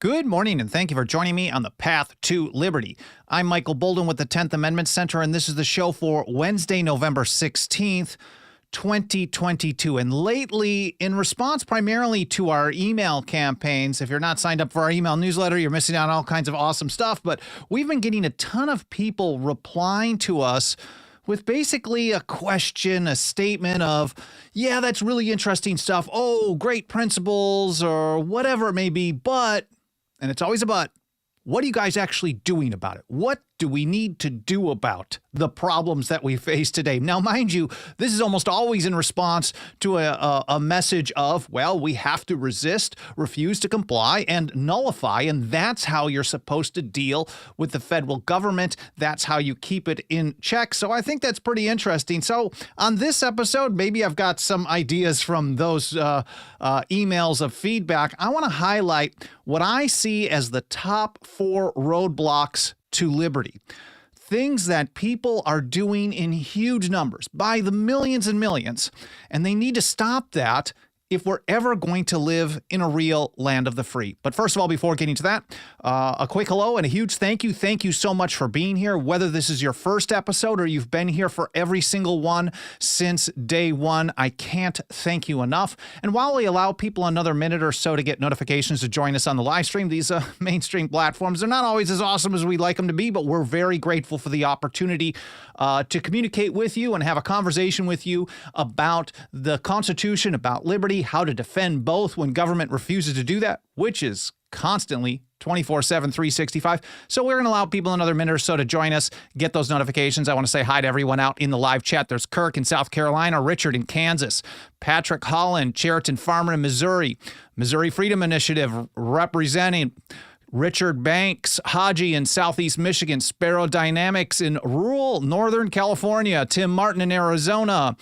Good morning, and thank you for joining me on the Path to Liberty. I'm Michael Bolden with the 10th Amendment Center, and this is the show for Wednesday, November 16th, 2022. And lately, in response primarily to our email campaigns, if you're not signed up for our email newsletter, you're missing out on all kinds of awesome stuff, but we've been getting a ton of people replying to us with basically a question, a statement of, yeah, that's really interesting stuff. Oh, great principles or whatever it may be, but... and it's always a but. What are you guys actually doing about it? What do we need to do about the problems that we face today? Now, mind you, this is almost always in response to a message of, well, we have to resist, refuse to comply, and nullify. And that's how you're supposed to deal with the federal government. That's how you keep it in check. So I think that's pretty interesting. So on this episode, maybe I've got some ideas from those emails of feedback. I want to highlight what I see as the top 4 roadblocks to liberty. Things that people are doing in huge numbers, by the millions and millions, and they need to stop that if we're ever going to live in a real land of the free. But first of all, before getting to that, a quick hello and a huge thank you. Thank you so much for being here, whether this is your first episode or you've been here for every single one since day one. I can't thank you enough. And while we allow people another minute or so to get notifications to join us on the live stream, these mainstream platforms are not always as awesome as we'd like them to be, but we're very grateful for the opportunity to communicate with you and have a conversation with you about the Constitution, about liberty, how to defend both when government refuses to do that, which is constantly 24/7, 365. So we're going to allow people another minute or so to join us, get those notifications. I want to say hi to everyone out in the live chat. There's Kirk in South Carolina, Richard in Kansas, Patrick Holland, Cheriton Farmer in Missouri, Missouri Freedom Initiative representing Richard Banks, Haji in Southeast Michigan, Sparrow Dynamics in rural Northern California, Tim Martin in Arizona,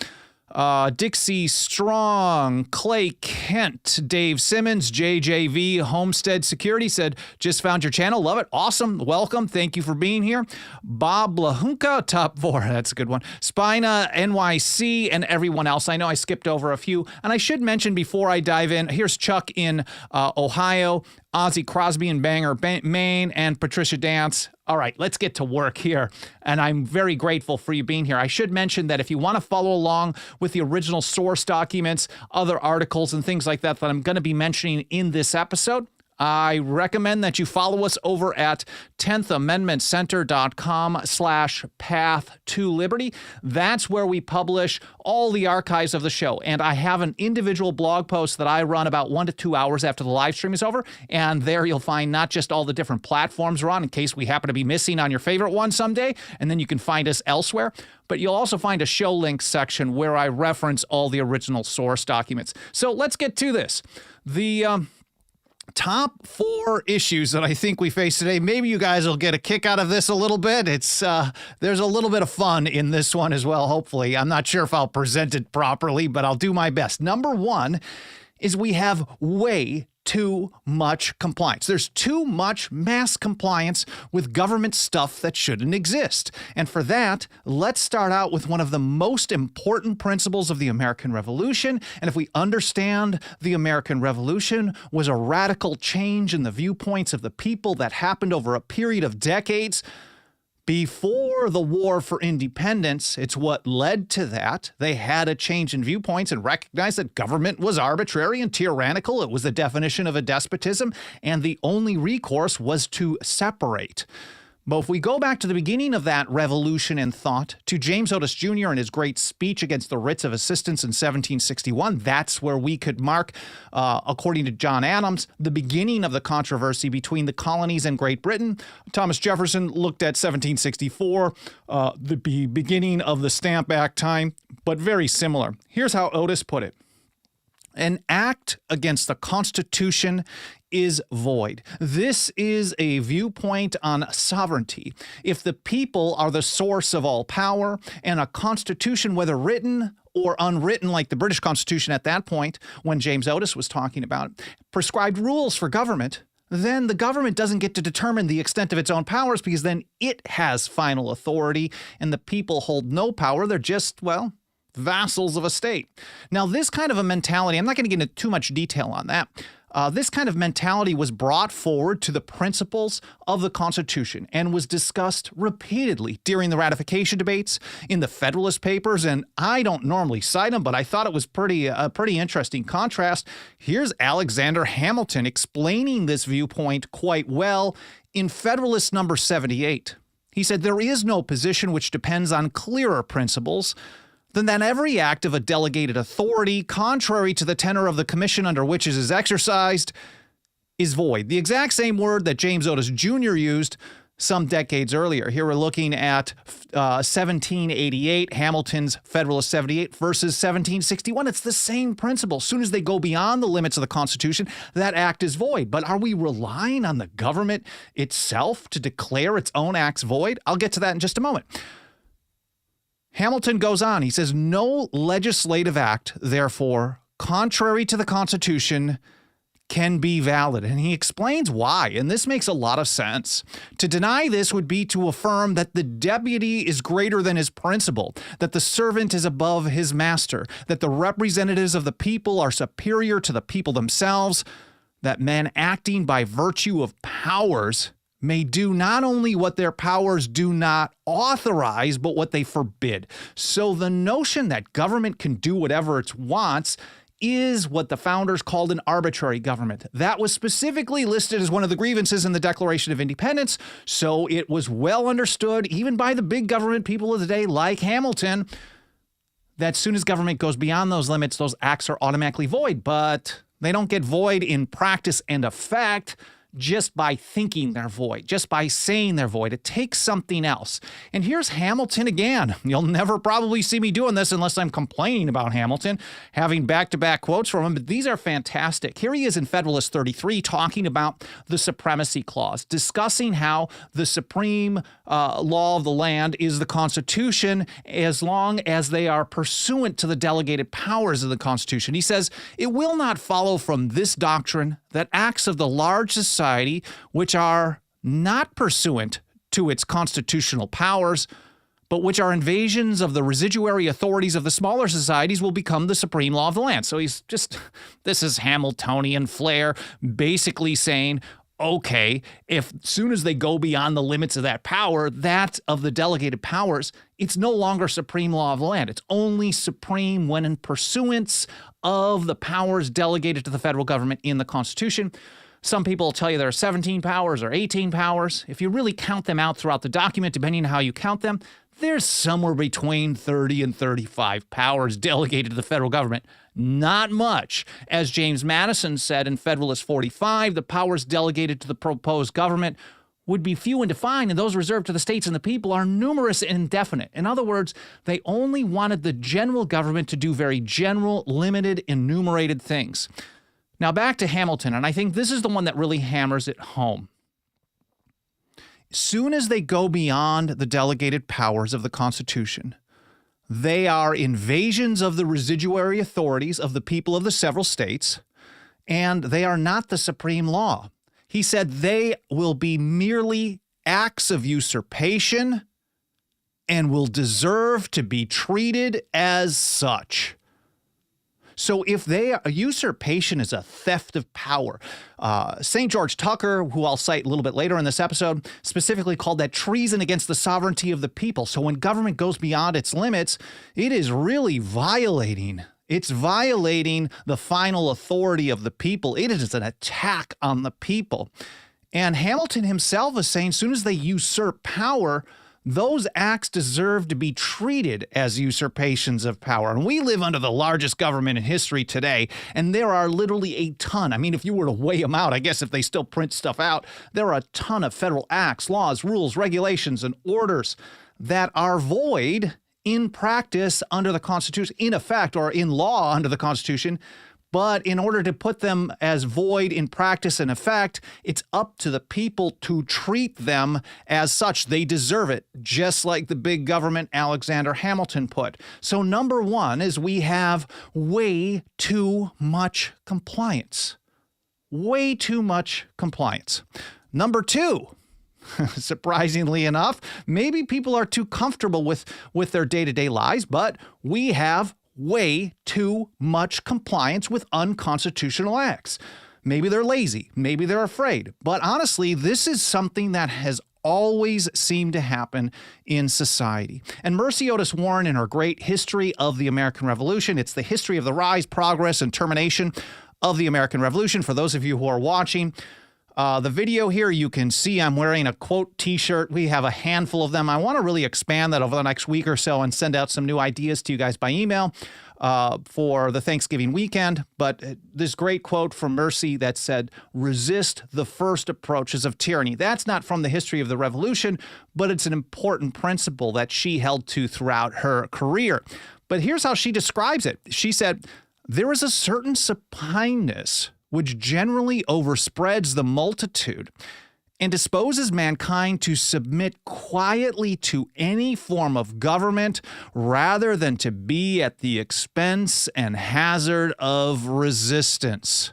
Dixie Strong, Clay Kent, Dave Simmons, JJV, Homestead Security said, just found your channel. Love it. Awesome. Welcome. Thank you for being here. Bob Lahunka, Top-4. That's a good one. Spina, NYC, and everyone else. I know I skipped over a few. And I should mention before I dive in, here's Chuck in Ohio, Ozzy Crosby in Bangor, Maine, and Patricia Dance. All right, let's get to work here. And I'm very grateful for you being here. I should mention that if you want to follow along with the original source documents, other articles, and things like that I'm going to be mentioning in this episode, I recommend that you follow us over at 10thamendmentcenter.com/path to liberty. That's where we publish all the archives of the show. And I have an individual blog post that I run about 1 to 2 hours after the live stream is over. And there you'll find not just all the different platforms we're on in case we happen to be missing on your favorite one someday, and then you can find us elsewhere. But you'll also find a show links section where I reference all the original source documents. So let's get to this. The top 4 issues that I think we face today. Maybe you guys will get a kick out of this a little bit. It's there's a little bit of fun in this one as well, hopefully. I'm not sure if I'll present it properly, but I'll do my best. Number 1 is we have way too much compliance. There's too much mass compliance with government stuff that shouldn't exist. And for that, let's start out with one of the most important principles of the American Revolution. And if we understand the American Revolution was a radical change in the viewpoints of the people that happened over a period of decades, before the War for Independence, it's what led to that. They had a change in viewpoints and recognized that government was arbitrary and tyrannical. It was the definition of a despotism, and the only recourse was to separate. But if we go back to the beginning of that revolution in thought, to James Otis Jr. and his great speech against the writs of assistance in 1761, that's where we could mark, according to John Adams, the beginning of the controversy between the colonies and Great Britain. Thomas Jefferson looked at 1764, the beginning of the Stamp Act time, but very similar. Here's how Otis put it. An act against the Constitution is void. This is a viewpoint on sovereignty. If the people are the source of all power, and a constitution, whether written or unwritten, like the British Constitution at that point, when James Otis was talking about it, prescribed rules for government, then the government doesn't get to determine the extent of its own powers, because then it has final authority, and the people hold no power. They're just, well, vassals of a state. Now, this kind of a mentality, I'm not going to get into too much detail on that. This kind of mentality was brought forward to the principles of the Constitution and was discussed repeatedly during the ratification debates in the Federalist Papers. And I don't normally cite them, but I thought it was a pretty interesting contrast. Here's Alexander Hamilton explaining this viewpoint quite well in Federalist number 78. He said, "There is no position which depends on clearer principles than that every act of a delegated authority, contrary to the tenor of the commission under which it is exercised, is void." The exact same word that James Otis Jr. used some decades earlier. Here we're looking at 1788, Hamilton's Federalist 78 versus 1761. It's the same principle. As soon as they go beyond the limits of the Constitution, that act is void. But are we relying on the government itself to declare its own acts void? I'll get to that in just a moment. Hamilton goes on. He says, "No legislative act, therefore, contrary to the Constitution, can be valid." And he explains why, and this makes a lot of sense. To deny this would be to affirm that the deputy is greater than his principal, that the servant is above his master, that the representatives of the people are superior to the people themselves, that men acting by virtue of powers may do not only what their powers do not authorize, but what they forbid. So the notion that government can do whatever it wants is what the founders called an arbitrary government. That was specifically listed as one of the grievances in the Declaration of Independence, so it was well understood, even by the big government people of the day like Hamilton, that as soon as government goes beyond those limits, those acts are automatically void. But they don't get void in practice and effect just by thinking they're void, just by saying they're void. It takes something else. And here's Hamilton again. You'll never probably see me doing this unless I'm complaining about Hamilton, having back-to-back quotes from him, but these are fantastic. Here he is in Federalist 33 talking about the Supremacy Clause, discussing how the supreme law of the land is the Constitution as long as they are pursuant to the delegated powers of the Constitution. He says, "It will not follow from this doctrine that acts of the large society, which are not pursuant to its constitutional powers, but which are invasions of the residuary authorities of the smaller societies, will become the supreme law of the land." So he's just, this is Hamiltonian flair, basically saying, okay, if as soon as they go beyond the limits of that power, that of the delegated powers, it's no longer supreme law of the land. It's only supreme when in pursuance of the powers delegated to the federal government in the Constitution. Some people will tell you there are 17 powers or 18 powers. If you really count them out throughout the document, depending on how you count them, there's somewhere between 30 and 35 powers delegated to the federal government. Not much. As James Madison said in Federalist 45, the powers delegated to the proposed government would be few and defined, and those reserved to the states and the people are numerous and indefinite. In other words, they only wanted the general government to do very general, limited, enumerated things. Now back to Hamilton, and I think this is the one that really hammers it home. Soon as they go beyond the delegated powers of the Constitution, they are invasions of the residuary authorities of the people of the several states, and they are not the supreme law. He said they will be merely acts of usurpation and will deserve to be treated as such. So if usurpation is a theft of power, St. George Tucker, who I'll cite a little bit later in this episode, specifically called that treason against the sovereignty of the people. So when government goes beyond its limits, it is really violating the final authority of the people. It is an attack on the people. And Hamilton himself is saying as soon as they usurp power, those acts deserve to be treated as usurpations of power. And we live under the largest government in history today, and there are literally a ton. I mean, if you were to weigh them out, I guess if they still print stuff out, there are a ton of federal acts, laws, rules, regulations, and orders that are void in practice under the Constitution, in effect, or in law under the Constitution. But in order to put them as void in practice and effect, it's up to the people to treat them as such. They deserve it, just like the big government Alexander Hamilton put. So number one is we have way too much compliance. Way too much compliance. Number two, surprisingly enough, maybe people are too comfortable with their day-to-day lives, but we have way too much compliance with unconstitutional acts. Maybe they're lazy, maybe they're afraid, but honestly, this is something that has always seemed to happen in society. And Mercy Otis Warren, in her great History of the American Revolution, it's the history of the rise, progress, and termination of the American Revolution. For those of you who are watching the video here, you can see I'm wearing a quote t-shirt. We have a handful of them. I want to really expand that over the next week or so and send out some new ideas to you guys by email for the Thanksgiving weekend. But this great quote from Mercy that said, "Resist the first approaches of tyranny." That's not from the History of the Revolution, but it's an important principle that she held to throughout her career. But here's how she describes it. She said, "There is a certain supineness which generally overspreads the multitude and disposes mankind to submit quietly to any form of government rather than to be at the expense and hazard of resistance."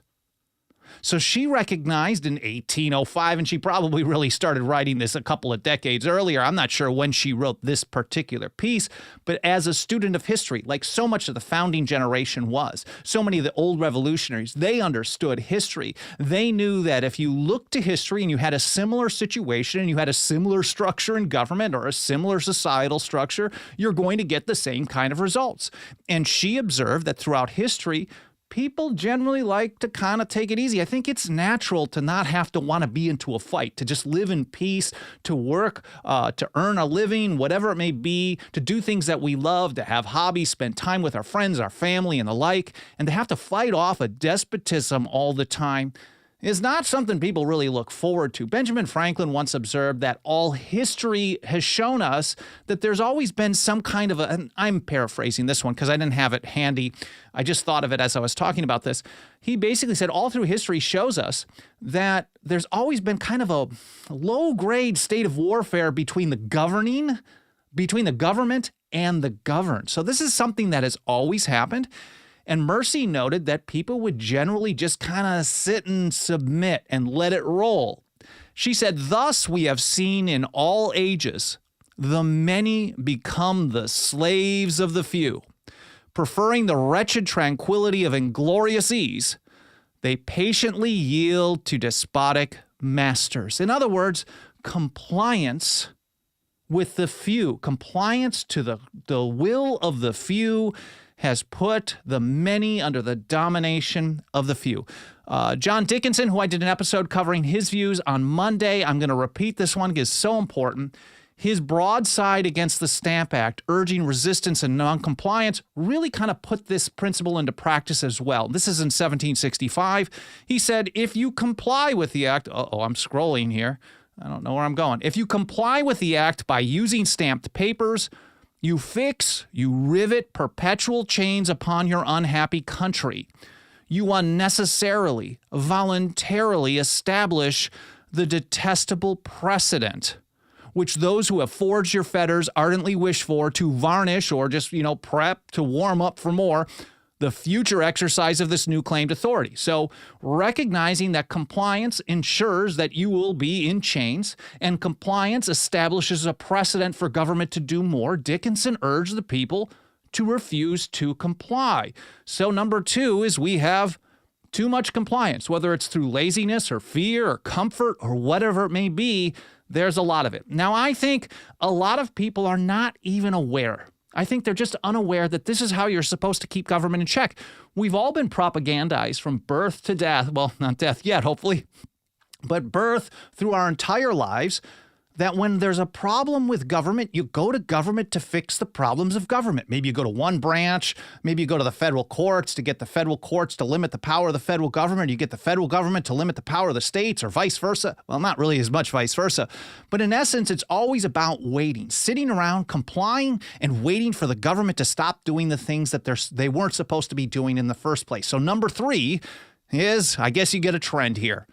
So she recognized in 1805, and she probably really started writing this a couple of decades earlier. I'm not sure when she wrote this particular piece, but as a student of history, like so much of the founding generation was, so many of the old revolutionaries, they understood history. They knew that if you looked to history and you had a similar situation and you had a similar structure in government or a similar societal structure, you're going to get the same kind of results. And she observed that throughout history, people generally like to kind of take it easy. I think it's natural to not have to want to be into a fight, to just live in peace, to work, to earn a living, whatever it may be, to do things that we love, to have hobbies, spend time with our friends, our family, and the like, and to have to fight off a despotism all the time is not something people really look forward to. Benjamin Franklin once observed that all history has shown us that there's always been some kind of and I'm paraphrasing this one because I didn't have it handy. I just thought of it as I was talking about this. He basically said all through history shows us that there's always been kind of a low-grade state of warfare between the government and the governed. So this is something that has always happened. And Mercy noted that people would generally just kind of sit and submit and let it roll. She said, "Thus we have seen in all ages the many become the slaves of the few. Preferring the wretched tranquility of inglorious ease, they patiently yield to despotic masters." In other words, compliance with the few, compliance to the will of the few has put the many under the domination of the few. John Dickinson, who I did an episode covering his views on Monday, I'm going to repeat this one because it's so important. His broadside against the Stamp Act, urging resistance and noncompliance, really kind of put this principle into practice as well. This is in 1765. He said, if you comply with the act, I'm scrolling here. I don't know where I'm going. If you comply with the act by using stamped papers, you rivet perpetual chains upon your unhappy country. You unnecessarily, voluntarily establish the detestable precedent, which those who have forged your fetters ardently wish for to varnish or just, prep to warm up for more, the future exercise of this new claimed authority. So recognizing that compliance ensures that you will be in chains and compliance establishes a precedent for government to do more, Dickinson urged the people to refuse to comply. So number two is we have too much compliance, whether it's through laziness or fear or comfort or whatever it may be, there's a lot of it. Now, I think a lot of people are not even aware. I think they're just unaware that this is how you're supposed to keep government in check. We've all been propagandized from birth to death. Well, not death yet, hopefully. but birth through our entire lives, that when there's a problem with government, you go to government to fix the problems of government. Maybe you go to one branch, maybe you go to the federal courts to get the federal courts to limit the power of the federal government. You get the federal government to limit the power of the states, or vice versa. Well, not really as much vice versa. But in essence, it's always about waiting, sitting around, complying, and waiting for the government to stop doing the things that they weren't supposed to be doing in the first place. So number 3 is, I guess you get a trend here.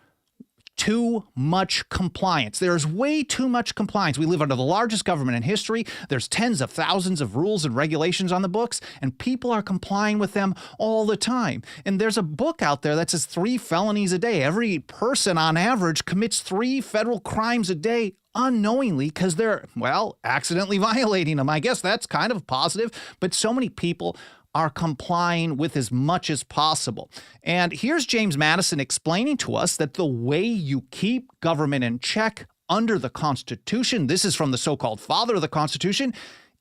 Too much compliance. There's way too much compliance. We live under the largest government in history. There's tens of thousands of rules and regulations on the books, and people are complying with them all the time. And there's a book out there that says 3 felonies a day. Every person on average commits 3 federal crimes a day unknowingly because they're, well, accidentally violating them. I guess that's kind of positive, but so many people are complying with as much as possible. And here's James Madison explaining to us that the way you keep government in check under the Constitution, this is from the so-called father of the Constitution,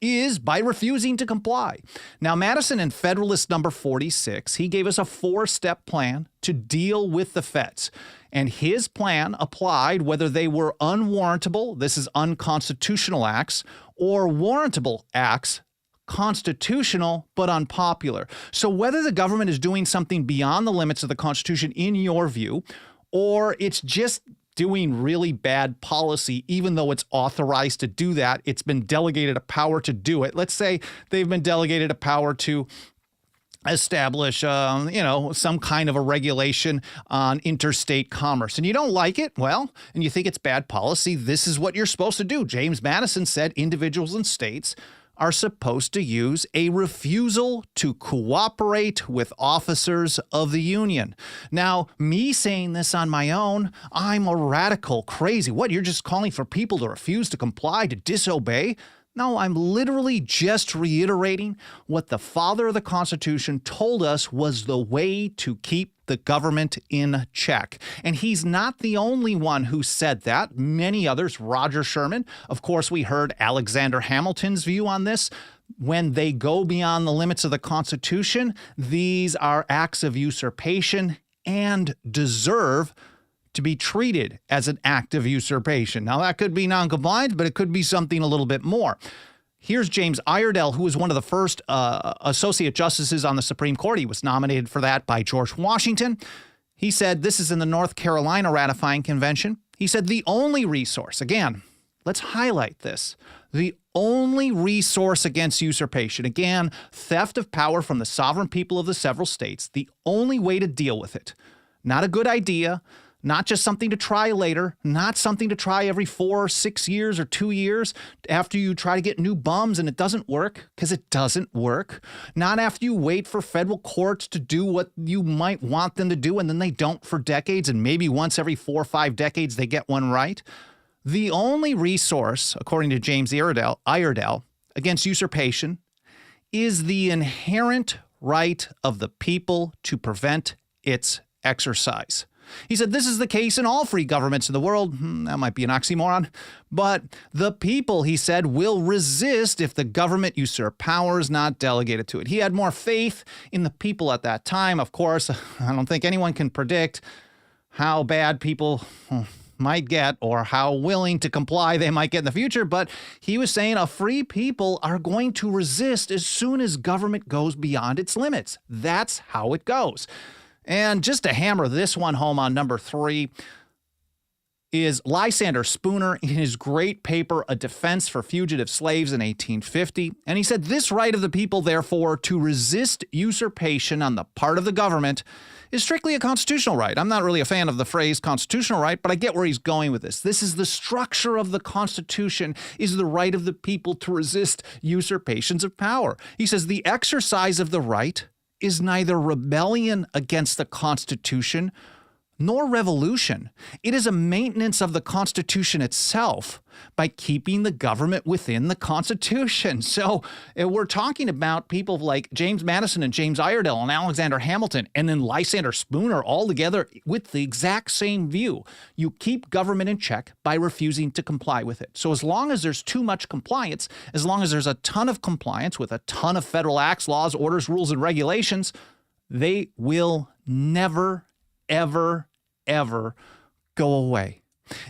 is by refusing to comply. Now, Madison in Federalist number 46, he gave us a 4-step plan to deal with the feds. And his plan applied whether they were unwarrantable, this is unconstitutional acts, or warrantable acts, constitutional but unpopular. So whether the government is doing something beyond the limits of the Constitution in your view, or it's just doing really bad policy, even though it's authorized to do that, it's been delegated a power to do it. Let's say they've been delegated a power to establish, some kind of a regulation on interstate commerce, and you don't like it, well, and you think it's bad policy, this is what you're supposed to do. James Madison said individuals and states are supposed to use a refusal to cooperate with officers of the Union. Now, me saying this on my own, I'm a radical, crazy. What, you're just calling for people to refuse to comply, to disobey? No, I'm literally just reiterating what the father of the Constitution told us was the way to keep the government in check. And he's not the only one who said that. Many others, Roger Sherman. Of course, we heard Alexander Hamilton's view on this. When they go beyond the limits of the Constitution, these are acts of usurpation and deserve to be treated as an act of usurpation. Now, that could be noncompliance, but it could be something a little bit more. Here's James Iredell, who was one of the first associate justices on the Supreme Court. He was nominated for that by George Washington. He said, this is in the North Carolina ratifying convention. He said, the only resource, again, let's highlight this, the only resource against usurpation, again, theft of power from the sovereign people of the several states, the only way to deal with it, not a good idea, not just something to try later, not something to try every 4 or 6 years or 2 years after you try to get new bums and it doesn't work, because it doesn't work. Not after you wait for federal courts to do what you might want them to do and then they don't for decades, and maybe once every 4 or 5 decades they get one right. The only resource, according to James Iredell, against usurpation is the inherent right of the people to prevent its exercise. He said this is the case in all free governments in the world. That might be an oxymoron. But the people, he said, will resist if the government usurp powers not delegated to it. He had more faith in the people at that time. Of course, I don't think anyone can predict how bad people might get or how willing to comply they might get in the future. But he was saying a free people are going to resist as soon as government goes beyond its limits. That's how it goes. And just to hammer this one home on number 3 is Lysander Spooner in his great paper, A Defense for Fugitive Slaves in 1850. And he said, this right of the people, therefore, to resist usurpation on the part of the government is strictly a constitutional right. I'm not really a fan of the phrase constitutional right, but I get where he's going with this. This is the structure of the Constitution, is the right of the people to resist usurpations of power. He says the exercise of the right is neither rebellion against the Constitution nor revolution. It is a maintenance of the Constitution itself by keeping the government within the Constitution. So we're talking about people like James Madison and James Iredell and Alexander Hamilton and then Lysander Spooner all together with the exact same view. You keep government in check by refusing to comply with it. So as long as there's too much compliance, as long as there's a ton of compliance with a ton of federal acts, laws, orders, rules, and regulations, they will never, ever go away.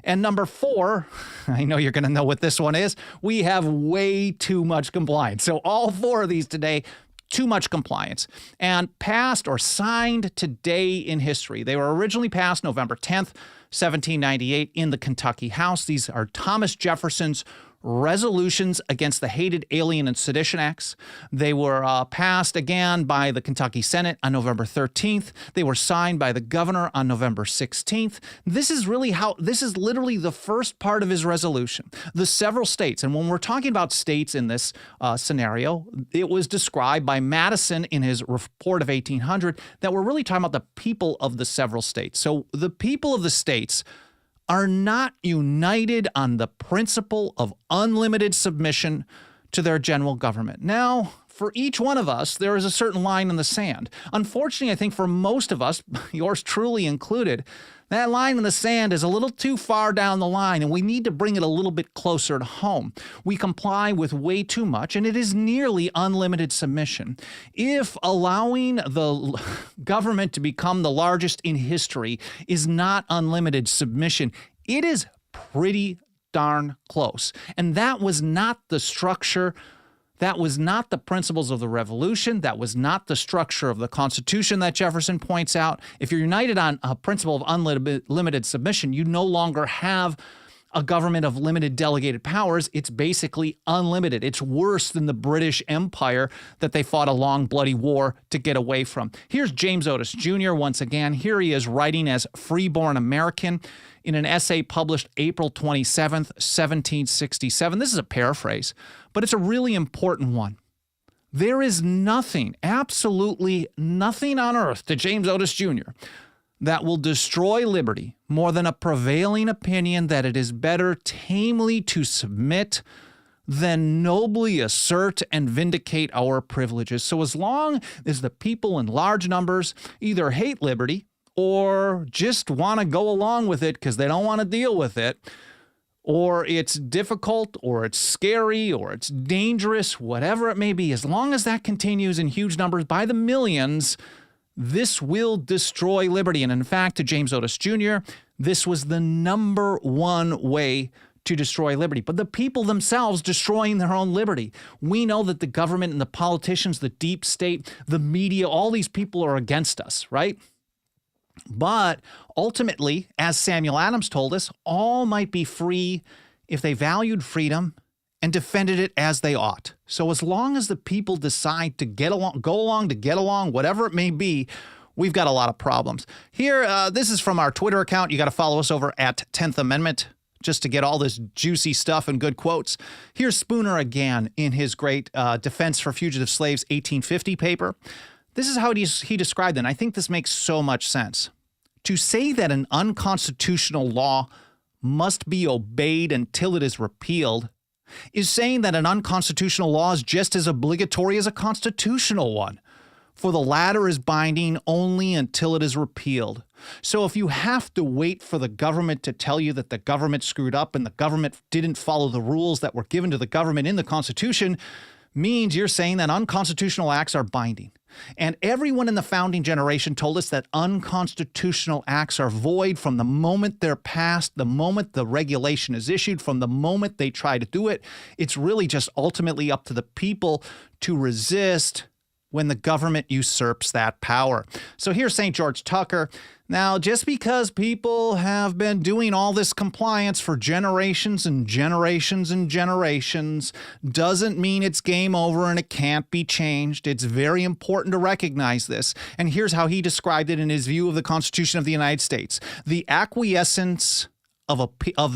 And number 4, I know you're going to know what this one is, we have way too much compliance. So all 4 of these today, too much compliance, and passed or signed today in history. They were originally passed November 10th, 1798 in the Kentucky House. These are Thomas Jefferson's resolutions against the hated Alien and Sedition Acts. They were passed again by the Kentucky Senate on November 13th. They were signed by the governor on November 16th. This is literally the first part of his resolution. The several states, and when we're talking about states in this scenario, it was described by Madison in his report of 1800 that we're really talking about the people of the several states. So the people of the states are not united on the principle of unlimited submission to their general government. Now, for each one of us, there is a certain line in the sand. Unfortunately, I think for most of us, yours truly included, that line in the sand is a little too far down the line, and we need to bring it a little bit closer to home. We comply with way too much, and it is nearly unlimited submission. If allowing the government to become the largest in history is not unlimited submission, it is pretty darn close. And that was not the structure. That was not the principles of the Revolution. That was not the structure of the Constitution that Jefferson points out. If you're united on a principle of unlimited submission, you no longer have a government of limited delegated powers. It's basically unlimited. It's worse than the British Empire that they fought a long, bloody war to get away from. Here's James Otis Jr. once again. Here he is writing as freeborn American in an essay published April 27th, 1767. This is a paraphrase, but it's a really important one. There is nothing, absolutely nothing on earth, to James Otis Jr., that will destroy liberty more than a prevailing opinion that it is better tamely to submit than nobly assert and vindicate our privileges. So as long as the people in large numbers either hate liberty or just want to go along with it because they don't want to deal with it, or it's difficult, or it's scary, or it's dangerous, whatever it may be, as long as that continues in huge numbers by the millions, this will destroy liberty. And in fact, to James Otis Jr., this was the number one way to destroy liberty. But the people themselves destroying their own liberty. We know that the government and the politicians, the deep state, the media, all these people are against us, right? But ultimately, as Samuel Adams told us, all might be free if they valued freedom and defended it as they ought. So as long as the people decide to get along, whatever it may be, we've got a lot of problems. Here, this is from our Twitter account. You got to follow us over at 10th Amendment just to get all this juicy stuff and good quotes. Here's Spooner again in his great Defense for Fugitive Slaves 1850 paper. This is how he described it, and I think this makes so much sense. To say that an unconstitutional law must be obeyed until it is repealed is saying that an unconstitutional law is just as obligatory as a constitutional one, for the latter is binding only until it is repealed. So if you have to wait for the government to tell you that the government screwed up and the government didn't follow the rules that were given to the government in the Constitution, means you're saying that unconstitutional acts are binding. And everyone in the founding generation told us that unconstitutional acts are void from the moment they're passed, the moment the regulation is issued, from the moment they try to do it. It's really just ultimately up to the people to resist when the government usurps that power. So here's St. George Tucker. Now, just because people have been doing all this compliance for generations and generations and generations doesn't mean it's game over and it can't be changed. It's very important to recognize this. And here's how he described it in his view of the Constitution of the United States. The acquiescence of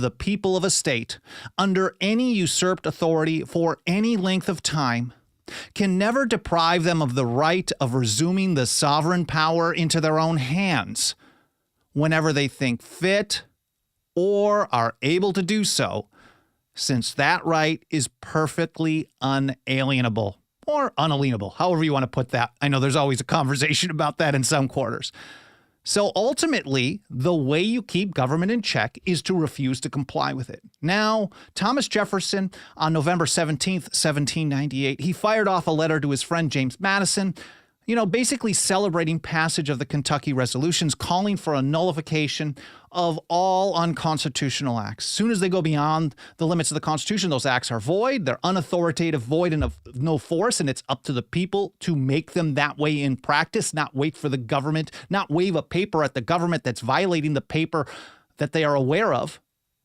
the people of a state under any usurped authority for any length of time can never deprive them of the right of resuming the sovereign power into their own hands whenever they think fit or are able to do so, since that right is perfectly unalienable or unalienable, however you want to put that. I know there's always a conversation about that in some quarters. So ultimately, the way you keep government in check is to refuse to comply with it. Now, Thomas Jefferson, on November 17th, 1798, he fired off a letter to his friend James Madison, basically celebrating passage of the Kentucky resolutions, calling for a nullification of all unconstitutional acts. As soon as they go beyond the limits of the Constitution, those acts are void. They're unauthoritative, void, and of no force, and it's up to the people to make them that way in practice, not wait for the government, not wave a paper at the government that's violating the paper that they are aware of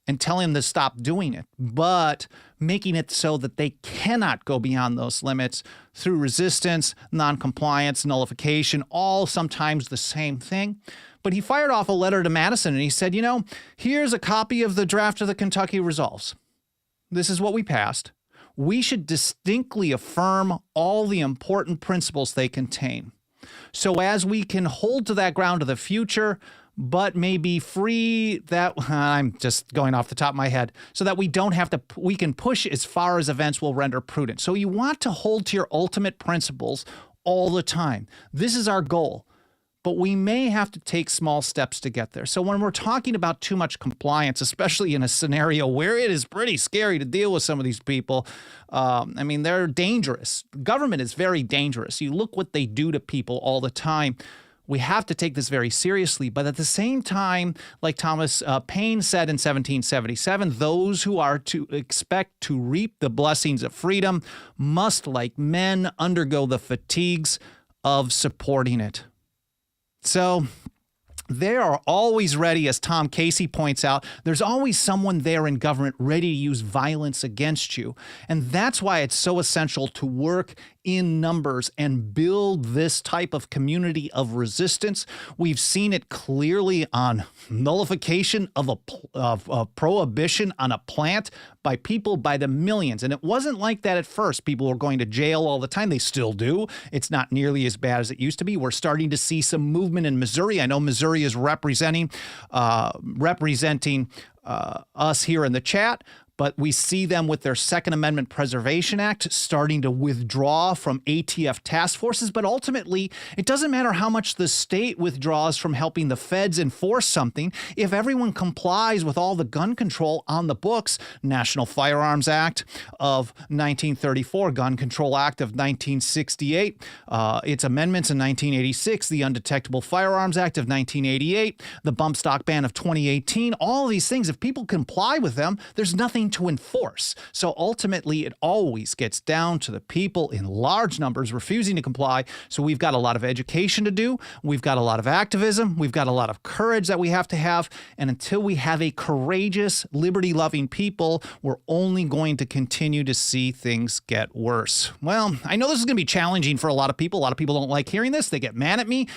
and telling them to stop doing it, but making it so that they cannot go beyond those limits through resistance, noncompliance, nullification, all sometimes the same thing. But he fired off a letter to Madison and he said, here's a copy of the draft of the Kentucky Resolves. This is what we passed. We should distinctly affirm all the important principles they contain, so as we can hold to that ground to the future, but may be free that I'm just going off the top of my head, so that we can push as far as events will render prudent. So you want to hold to your ultimate principles all the time. This is our goal, but we may have to take small steps to get there. So when we're talking about too much compliance, especially in a scenario where it is pretty scary to deal with some of these people, they're dangerous. Government is very dangerous. You look what they do to people all the time. We have to take this very seriously, but at the same time, like Thomas Paine said in 1777, those who are to expect to reap the blessings of freedom must, like men, undergo the fatigues of supporting it. So they are always ready, as Tom Casey points out. There's always someone there in government ready to use violence against you. And that's why it's so essential to work in numbers and build this type of community of resistance. We've seen it clearly on nullification of prohibition on a plant by people by the millions. And it wasn't like that at first. People were going to jail all the time. They still do. It's not nearly as bad as it used to be. We're starting to see some movement in Missouri. I know Missouri is representing us here in the chat. But we see them with their Second Amendment Preservation Act starting to withdraw from ATF task forces. But ultimately, it doesn't matter how much the state withdraws from helping the feds enforce something. If everyone complies with all the gun control on the books, National Firearms Act of 1934, Gun Control Act of 1968, its amendments in 1986, the Undetectable Firearms Act of 1988, the bump stock ban of 2018, all of these things, if people comply with them, there's nothing to enforce. So ultimately, it always gets down to the people in large numbers refusing to comply. So we've got a lot of education to do. We've got a lot of activism. We've got a lot of courage that we have to have. And until we have a courageous, liberty-loving people, we're only going to continue to see things get worse. Well, I know this is going to be challenging for a lot of people. A lot of people don't like hearing this. They get mad at me.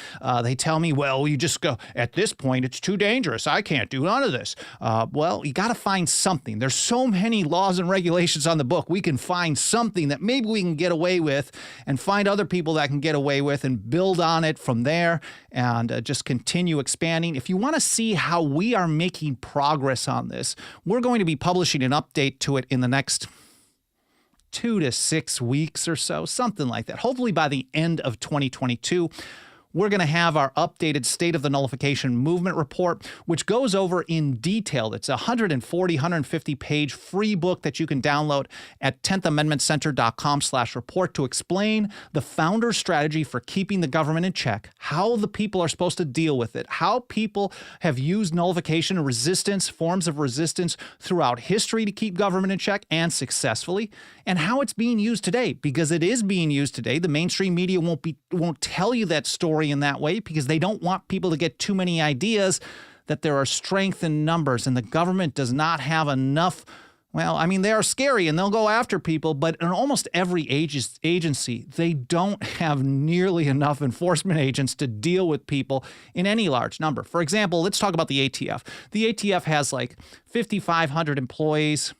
They tell me, well, you just go, at this point, it's too dangerous. I can't do none of this. Well, you got to find something. There's so many laws and regulations on the book. We can find something that maybe we can get away with and find other people that can get away with and build on it from there and just continue expanding. If you want to see how we are making progress on this, we're going to be publishing an update to it in the next 2 to 6 weeks or so, something like that. Hopefully by the end of 2022. We're going to have our updated State of the Nullification Movement report, which goes over in detail. It's a 150-page free book that you can download at 10thamendmentcenter.com/report to explain the founder's strategy for keeping the government in check, how the people are supposed to deal with it, how people have used nullification and resistance, forms of resistance throughout history to keep government in check and successfully, and how it's being used today, because it is being used today. The mainstream media won't tell you that story in that way because they don't want people to get too many ideas that there are strength in numbers and the government does not have enough. Well, I mean, they are scary and they'll go after people, but in almost every agency, they don't have nearly enough enforcement agents to deal with people in any large number. For example, let's talk about the ATF. The ATF has like 5,500 employees,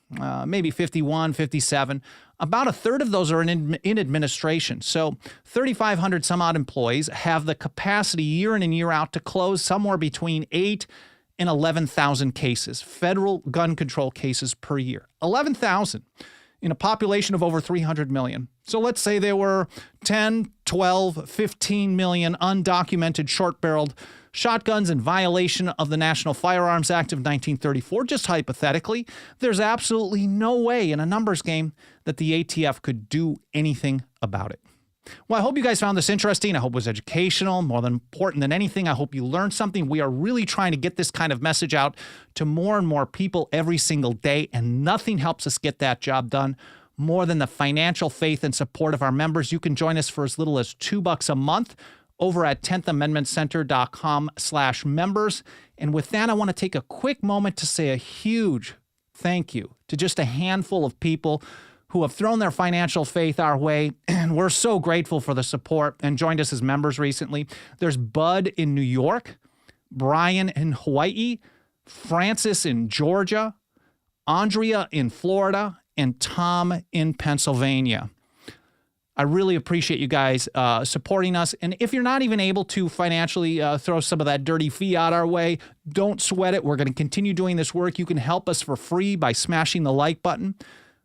maybe 51, 57. About a third of those are in administration. So 3,500 some odd employees have the capacity year in and year out to close somewhere between 8 and 11,000 cases, federal gun control cases per year. 11,000 in a population of over 300 million. So let's say there were 10, 12, 15 million undocumented short-barreled shotguns in violation of the National Firearms Act of 1934, just hypothetically. There's absolutely no way in a numbers game that the ATF could do anything about it. Well, I hope you guys found this interesting. I hope it was educational. More than important than anything, I hope you learned something. We are really trying to get this kind of message out to more and more people every single day, and nothing helps us get that job done more than the financial faith and support of our members. You can join us for as little as $2 a month over at 10thamendmentcenter.com/members. And with that, I want to take a quick moment to say a huge thank you to just a handful of people who have thrown their financial faith our way, and we're so grateful for the support and joined us as members recently. There's Bud in New York, Brian in Hawaii, Francis in Georgia, Andrea in Florida, and Tom in Pennsylvania. I really appreciate you guys supporting us. And if you're not even able to financially throw some of that dirty fiat our way, don't sweat it. We're going to continue doing this work. You can help us for free by smashing the like button,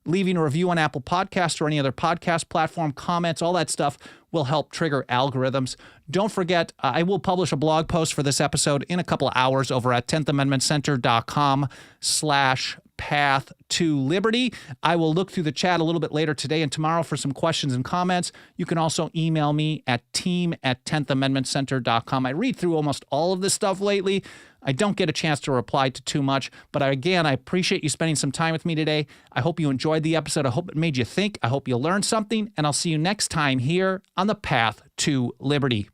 leaving a review on Apple Podcasts or any other podcast platform. Comments, all that stuff will help trigger algorithms. Don't forget, I will publish a blog post for this episode in a couple of hours over at 10thamendmentcenter.com/path to liberty. I will look through the chat a little bit later today and tomorrow for some questions and comments. You can also email me at team@10thamendmentcenter.com. I read through almost all of this stuff lately. I don't get a chance to reply to too much, but I appreciate you spending some time with me today. I hope you enjoyed the episode. I hope it made you think. I hope you learned something, and I'll see you next time here on the Path to Liberty.